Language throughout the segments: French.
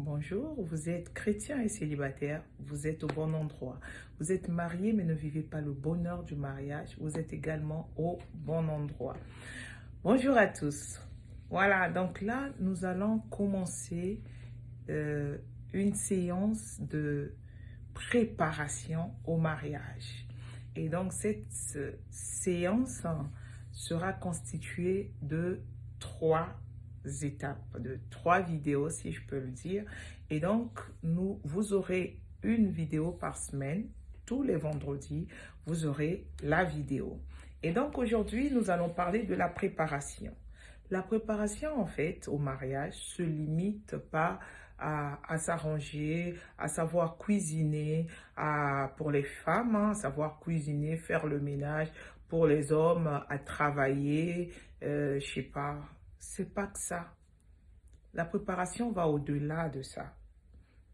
Bonjour, vous êtes chrétien et célibataire, vous êtes au bon endroit. Vous êtes marié mais ne vivez pas le bonheur du mariage, vous êtes également au bon endroit. Bonjour à tous. Voilà, donc là, nous allons commencer une séance de préparation au mariage. Et donc, cette séance sera constituée de 3 étapes, de 3 vidéos, si je peux le dire. Et donc, vous aurez une vidéo par semaine. Tous les vendredis, vous aurez la vidéo. Et donc, aujourd'hui, nous allons parler de la préparation. La préparation, en fait, au mariage, se limite pas à s'arranger, à savoir cuisiner, pour les femmes, hein, savoir cuisiner, faire le ménage, pour les hommes, à travailler, je sais pas, c'est pas que ça. La préparation va au-delà de ça.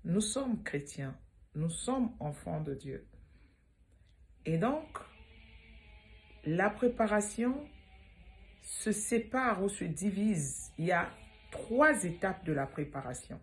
Nous sommes chrétiens, nous sommes enfants de Dieu. Et donc, la préparation se sépare ou se divise. Il y a 3 étapes de la préparation.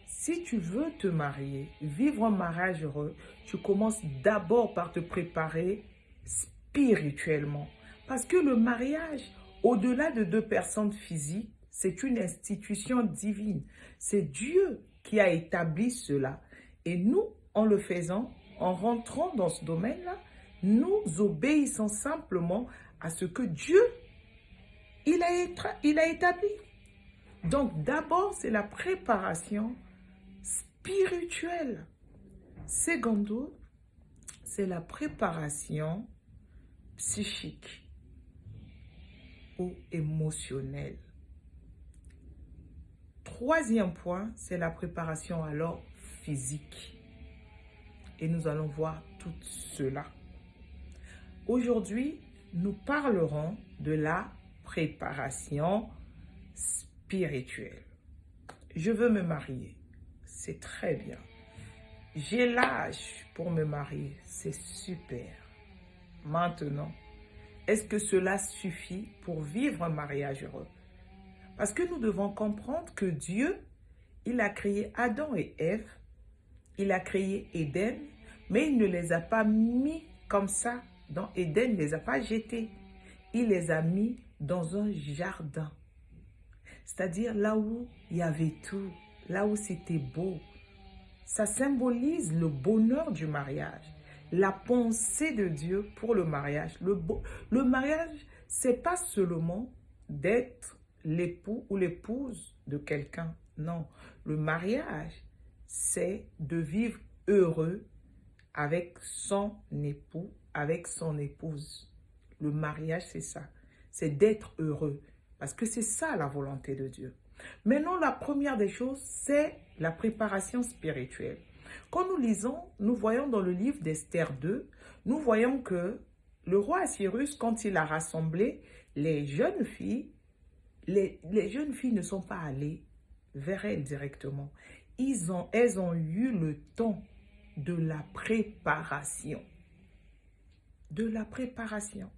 Si tu veux te marier, vivre un mariage heureux, tu commences d'abord par te préparer spirituellement. Parce que le mariage, au-delà de 2 personnes physiques, c'est une institution divine. C'est Dieu qui a établi cela. Et nous, en le faisant, en rentrant dans ce domaine-là, nous obéissons simplement à ce que Dieu, il a établi. Donc d'abord, c'est la préparation spirituelle. Secondo, c'est la préparation psychique ou émotionnelle. Troisième point, c'est la préparation alors physique. Et nous allons voir tout cela. Aujourd'hui, nous parlerons de la préparation spirituelle. Je veux me marier. C'est très bien. J'ai l'âge pour me marier. C'est super. Maintenant, est-ce que cela suffit pour vivre un mariage heureux? Parce que nous devons comprendre que Dieu, il a créé Adam et Ève, il a créé Éden, mais il ne les a pas mis comme ça dans Éden, il ne les a pas jetés. Il les a mis dans un jardin. C'est-à-dire là où il y avait tout, là où c'était beau. Ça symbolise le bonheur du mariage, la pensée de Dieu pour le mariage. Le mariage, c'est pas seulement d'être l'époux ou l'épouse de quelqu'un. Non, le mariage, c'est de vivre heureux avec son époux, avec son épouse. Le mariage, c'est ça. C'est d'être heureux. Parce que c'est ça la volonté de Dieu. Maintenant, la première des choses, c'est la préparation spirituelle. Quand nous lisons, nous voyons dans le livre d'Esther 2, nous voyons que le roi Assyrus, quand il a rassemblé les jeunes filles, les jeunes filles ne sont pas allées vers elle directement. Elles ont eu le temps de la préparation. De la préparation.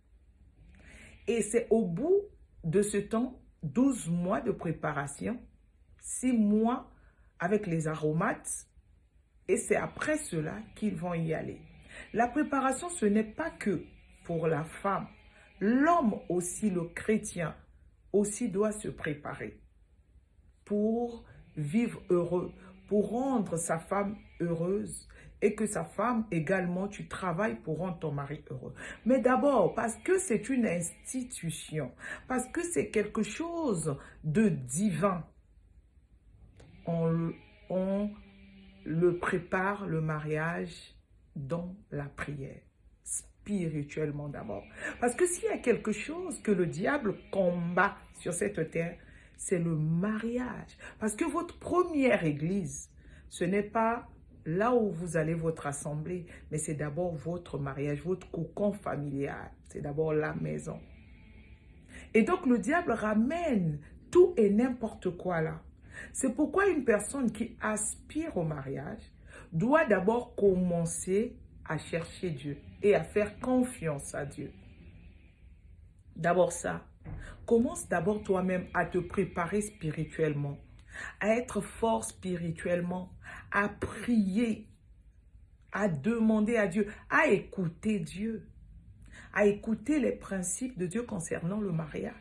Et c'est au bout de ce temps, 12 mois de préparation, 6 mois avec les aromates, et c'est après cela qu'ils vont y aller. La préparation, ce n'est pas que pour la femme. L'homme aussi, le chrétien, aussi doit se préparer pour vivre heureux, pour rendre sa femme heureuse et que sa femme également, tu travailles pour rendre ton mari heureux. Mais d'abord, parce que c'est une institution, parce que c'est quelque chose de divin, on le prépare, le mariage, dans la prière, spirituellement d'abord. Parce que s'il y a quelque chose que le diable combat sur cette terre, c'est le mariage. Parce que votre première église, ce n'est pas là où vous allez votre assemblée, mais c'est d'abord votre mariage, votre cocon familial. C'est d'abord la maison. Et donc le diable ramène tout et n'importe quoi là. C'est pourquoi une personne qui aspire au mariage doit d'abord commencer à chercher Dieu et à faire confiance à Dieu. D'abord ça. Commence d'abord toi-même à te préparer spirituellement. à être fort spirituellement, à prier, à demander à Dieu, à écouter Dieu, à écouter les principes de Dieu concernant le mariage,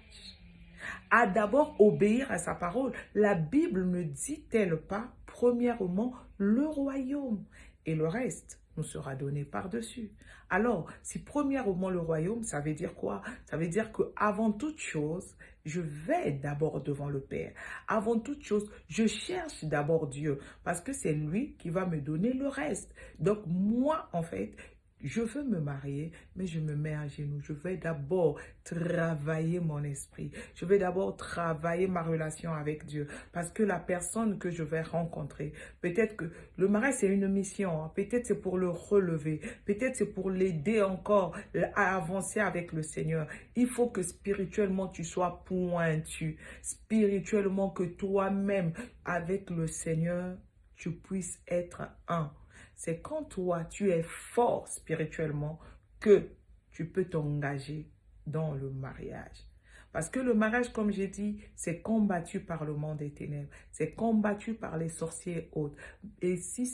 à d'abord obéir à sa parole. La Bible ne dit-elle pas, premièrement, le royaume et le reste nous sera donné par-dessus. Alors, si premièrement le royaume, ça veut dire quoi? Ça veut dire que avant toute chose, je vais d'abord devant le Père. Avant toute chose, je cherche d'abord Dieu parce que c'est lui qui va me donner le reste. Donc moi, en fait, je veux me marier, mais je me mets à genoux. Je vais d'abord travailler mon esprit. Je vais d'abord travailler ma relation avec Dieu. Parce que la personne que je vais rencontrer, peut-être que le mariage, c'est une mission. Hein. Peut-être c'est pour le relever. Peut-être c'est pour l'aider encore à avancer avec le Seigneur. Il faut que spirituellement, tu sois pointu. Spirituellement, que toi-même, avec le Seigneur, tu puisses être un. C'est quand toi, tu es fort spirituellement que tu peux t'engager dans le mariage. Parce que le mariage, comme j'ai dit, c'est combattu par le monde des ténèbres. C'est combattu par les sorciers et autres. Et si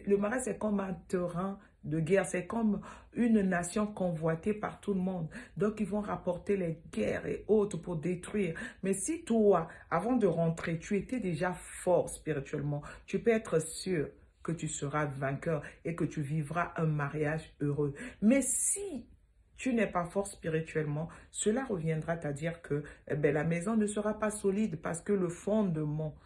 le mariage, c'est comme un terrain de guerre. C'est comme une nation convoitée par tout le monde. Donc, ils vont rapporter les guerres et autres pour détruire. Mais si toi, avant de rentrer, tu étais déjà fort spirituellement, tu peux être sûr que tu seras vainqueur et que tu vivras un mariage heureux. Mais si tu n'es pas fort spirituellement, cela reviendra à dire que la maison ne sera pas solide parce que le fondement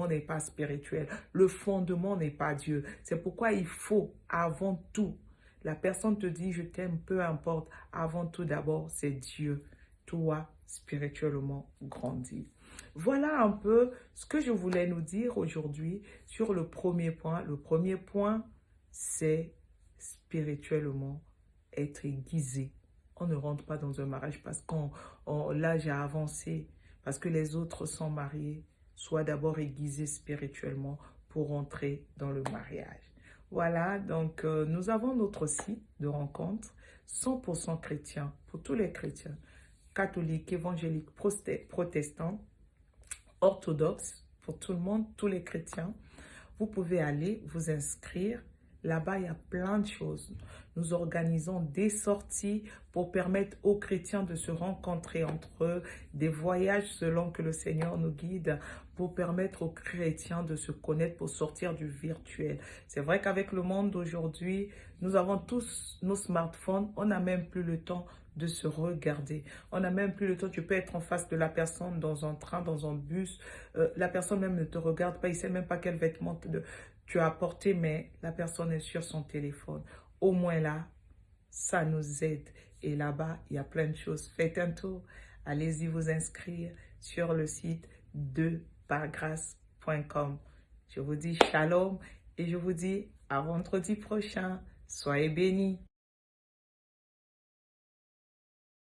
n'est pas spirituel. Le fondement n'est pas Dieu. C'est pourquoi il faut, avant tout, la personne te dit « je t'aime », peu importe. Avant tout, d'abord, c'est Dieu. Toi, spirituellement, grandis. Voilà un peu ce que je voulais nous dire aujourd'hui sur le premier point. Le premier point, c'est spirituellement être aiguisé. On ne rentre pas dans un mariage parce que l'âge a avancé, parce que les autres sont mariés. Sois d'abord aiguisé spirituellement pour entrer dans le mariage. Voilà, donc nous avons notre site de rencontre 100% chrétien pour tous les chrétiens, catholiques, évangéliques, protestants, orthodoxes, pour tout le monde, tous les chrétiens. Vous pouvez aller vous inscrire. Là-bas, il y a plein de choses. Nous organisons des sorties pour permettre aux chrétiens de se rencontrer entre eux, des voyages selon que le Seigneur nous guide, pour permettre aux chrétiens de se connaître, pour sortir du virtuel. C'est vrai qu'avec le monde d'aujourd'hui, nous avons tous nos smartphones, on n'a même plus le temps de se regarder. On n'a même plus le temps, tu peux être en face de la personne dans un train, dans un bus, la personne même ne te regarde pas, il ne sait même pas quel vêtement tu as porté, mais la personne est sur son téléphone. Au moins là, ça nous aide. Et là-bas, il y a plein de choses. Faites un tour, allez-y vous inscrire sur le site depargrâce.com. Je vous dis shalom et je vous dis à vendredi prochain. Soyez bénis.